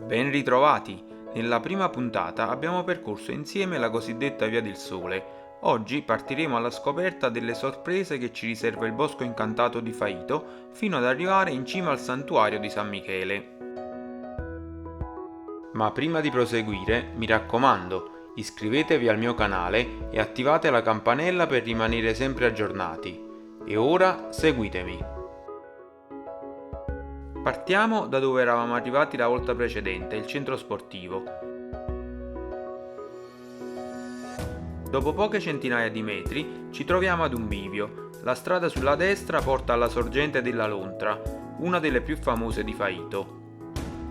Ben ritrovati! Nella prima puntata abbiamo percorso insieme la cosiddetta Via del Sole. Oggi partiremo alla scoperta delle sorprese che ci riserva il bosco incantato di Faito fino ad arrivare in cima al santuario di San Michele. Ma prima di proseguire, mi raccomando, iscrivetevi al mio canale e attivate la campanella per rimanere sempre aggiornati. E ora seguitemi! Partiamo da dove eravamo arrivati la volta precedente, il centro sportivo. Dopo poche centinaia di metri ci troviamo ad un bivio. La strada sulla destra porta alla sorgente della Lontra, una delle più famose di Faito.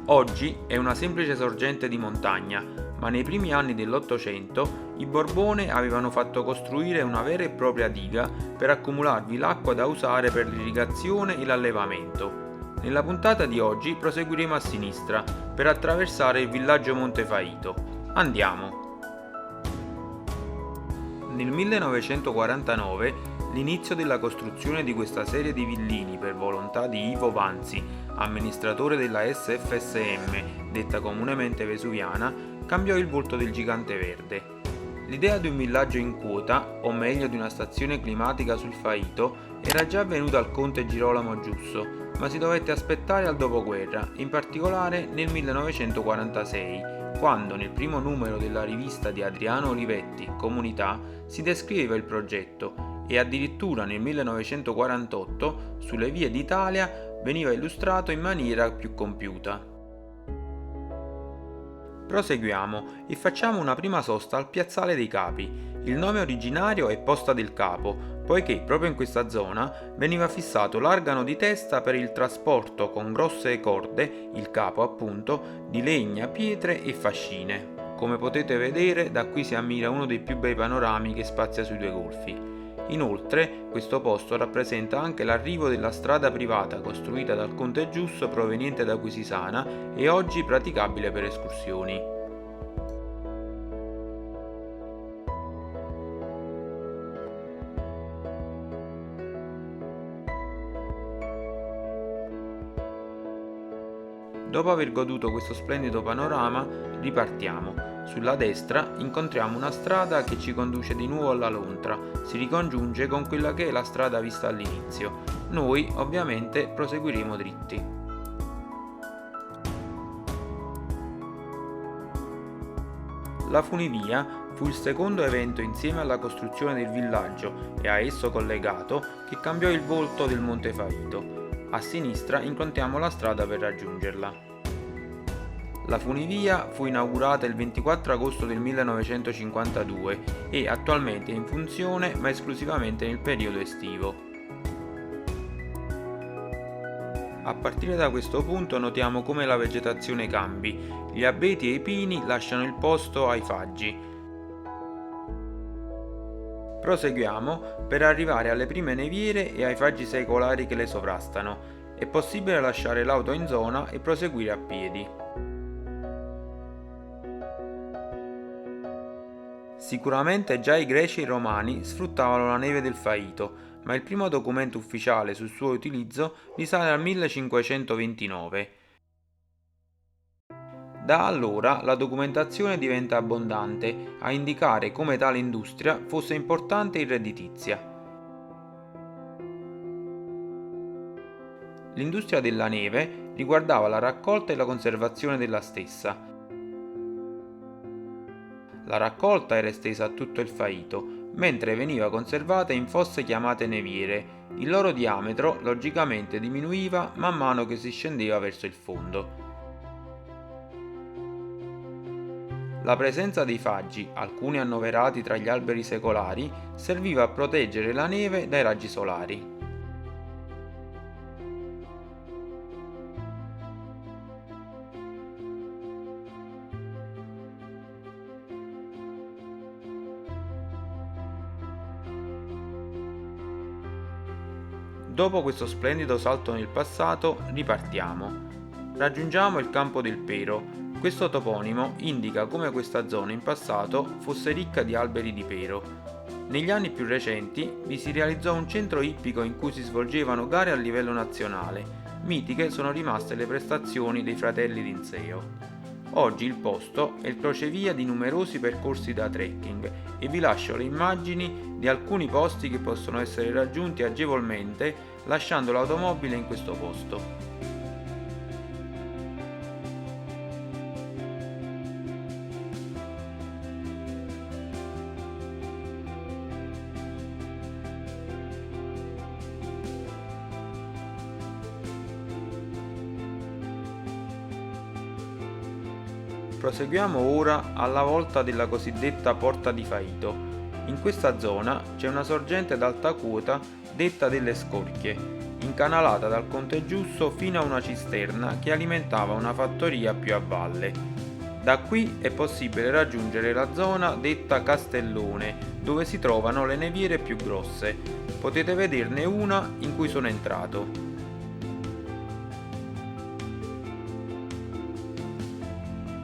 Oggi è una semplice sorgente di montagna, ma nei primi anni dell'Ottocento i Borbone avevano fatto costruire una vera e propria diga per accumularvi l'acqua da usare per l'irrigazione e l'allevamento. Nella puntata di oggi proseguiremo a sinistra per attraversare il villaggio Montefaito. Andiamo! Nel 1949 l'inizio della costruzione di questa serie di villini per volontà di Ivo Vanzi, amministratore della SFSM, detta comunemente vesuviana, cambiò il volto del gigante verde. L'idea di un villaggio in quota, o meglio di una stazione climatica sul Faito, era già venuta al conte Girolamo Giusso, ma si dovette aspettare al dopoguerra, in particolare nel 1946, quando nel primo numero della rivista di Adriano Olivetti, Comunità, si descriveva il progetto e addirittura nel 1948 sulle vie d'Italia veniva illustrato in maniera più compiuta. Proseguiamo e facciamo una prima sosta al Piazzale dei Capi. Il nome originario è Posta del Capo, poiché proprio in questa zona veniva fissato l'argano di testa per il trasporto con grosse corde, il capo appunto, di legna, pietre e fascine. Come potete vedere, da qui si ammira uno dei più bei panorami che spazia sui due golfi. Inoltre, questo posto rappresenta anche l'arrivo della strada privata costruita dal conte Giusso proveniente da Quisisana e oggi praticabile per escursioni. Dopo aver goduto questo splendido panorama, ripartiamo. Sulla destra incontriamo una strada che ci conduce di nuovo alla Lontra, si ricongiunge con quella che è la strada vista all'inizio. Noi ovviamente proseguiremo dritti. La funivia fu il secondo evento insieme alla costruzione del villaggio e a esso collegato che cambiò il volto del Monte Faito. A sinistra incontriamo la strada per raggiungerla. La funivia fu inaugurata il 24 agosto del 1952 e attualmente è in funzione ma esclusivamente nel periodo estivo. A partire da questo punto notiamo come la vegetazione cambi, gli abeti e i pini lasciano il posto ai faggi. Proseguiamo per arrivare alle prime neviere e ai faggi secolari che le sovrastano. È possibile lasciare l'auto in zona e proseguire a piedi. Sicuramente già i greci e i romani sfruttavano la neve del Faito, ma il primo documento ufficiale sul suo utilizzo risale al 1529. Da allora la documentazione diventa abbondante, a indicare come tale industria fosse importante e redditizia. L'industria della neve riguardava la raccolta e la conservazione della stessa. La raccolta era estesa a tutto il Faito, mentre veniva conservata in fosse chiamate neviere. Il loro diametro logicamente diminuiva man mano che si scendeva verso il fondo. La presenza dei faggi, alcuni annoverati tra gli alberi secolari, serviva a proteggere la neve dai raggi solari. Dopo questo splendido salto nel passato, ripartiamo. Raggiungiamo il Campo del Pero. Questo toponimo indica come questa zona in passato fosse ricca di alberi di pero. Negli anni più recenti vi si realizzò un centro ippico in cui si svolgevano gare a livello nazionale. Mitiche sono rimaste le prestazioni dei fratelli Linseo. Oggi il posto è il crocevia di numerosi percorsi da trekking e vi lascio le immagini di alcuni posti che possono essere raggiunti agevolmente lasciando l'automobile in questo posto. Proseguiamo ora alla volta della cosiddetta Porta di Faito. In questa zona c'è una sorgente ad alta quota detta delle Scorchie, incanalata dal Conte Giusto fino a una cisterna che alimentava una fattoria più a valle. Da qui è possibile raggiungere la zona detta Castellone, dove si trovano le neviere più grosse. Potete vederne una in cui sono entrato.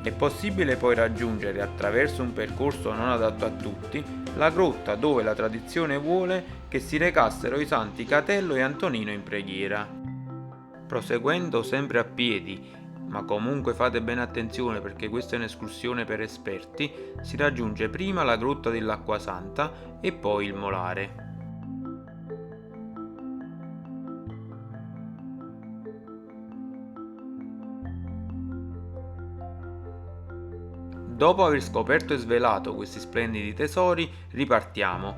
È possibile poi raggiungere, attraverso un percorso non adatto a tutti, la grotta dove la tradizione vuole che si recassero i santi Catello e Antonino in preghiera. Proseguendo sempre a piedi, ma comunque fate bene attenzione perché questa è un'escursione per esperti, si raggiunge prima la grotta dell'Acquasanta e poi il Molare. Dopo aver scoperto e svelato questi splendidi tesori, ripartiamo.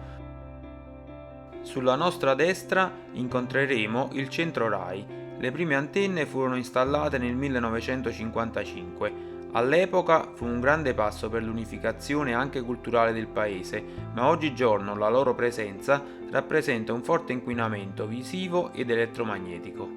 Sulla nostra destra incontreremo il centro RAI. Le prime antenne furono installate nel 1955. All'epoca fu un grande passo per l'unificazione anche culturale del paese, ma oggigiorno la loro presenza rappresenta un forte inquinamento visivo ed elettromagnetico.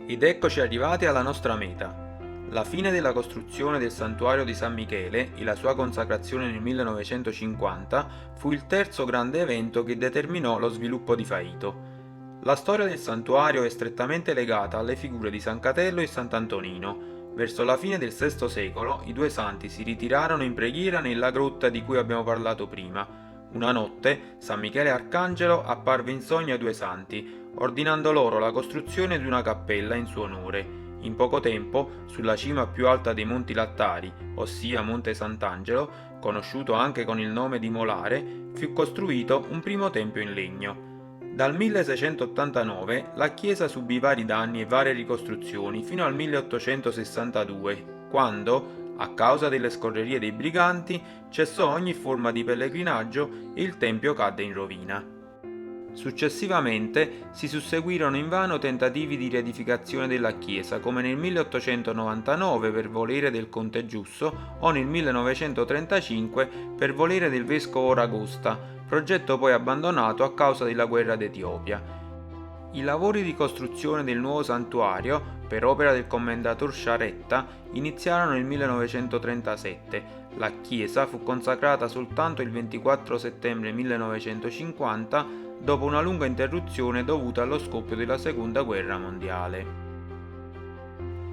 Ed eccoci arrivati alla nostra meta. La fine della costruzione del santuario di San Michele e la sua consacrazione nel 1950 fu il terzo grande evento che determinò lo sviluppo di Faito. La storia del santuario è strettamente legata alle figure di San Catello e Sant'Antonino. Verso la fine del VI secolo i due santi si ritirarono in preghiera nella grotta di cui abbiamo parlato prima. Una notte San Michele Arcangelo apparve in sogno ai due santi, ordinando loro la costruzione di una cappella in suo onore. In poco tempo, sulla cima più alta dei Monti Lattari, ossia Monte Sant'Angelo, conosciuto anche con il nome di Molare, fu costruito un primo tempio in legno. Dal 1689 la chiesa subì vari danni e varie ricostruzioni fino al 1862, quando, a causa delle scorrerie dei briganti, cessò ogni forma di pellegrinaggio e il tempio cadde in rovina. Successivamente si susseguirono invano tentativi di riedificazione della chiesa, come nel 1899 per volere del conte Giusso o nel 1935 per volere del vescovo Ragosta, progetto poi abbandonato a causa della guerra d'Etiopia. I lavori di costruzione del nuovo santuario, per opera del commendator Sciaretta, iniziarono nel 1937. La chiesa fu consacrata soltanto il 24 settembre 1950 dopo una lunga interruzione dovuta allo scoppio della Seconda Guerra Mondiale.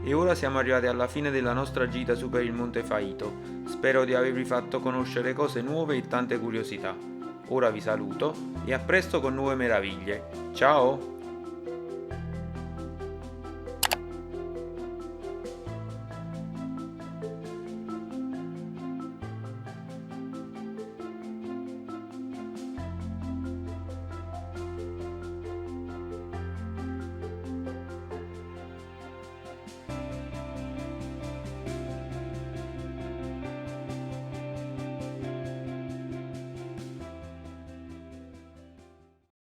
E ora siamo arrivati alla fine della nostra gita su per il Monte Faito. Spero di avervi fatto conoscere cose nuove e tante curiosità. Ora vi saluto e a presto con nuove meraviglie. Ciao!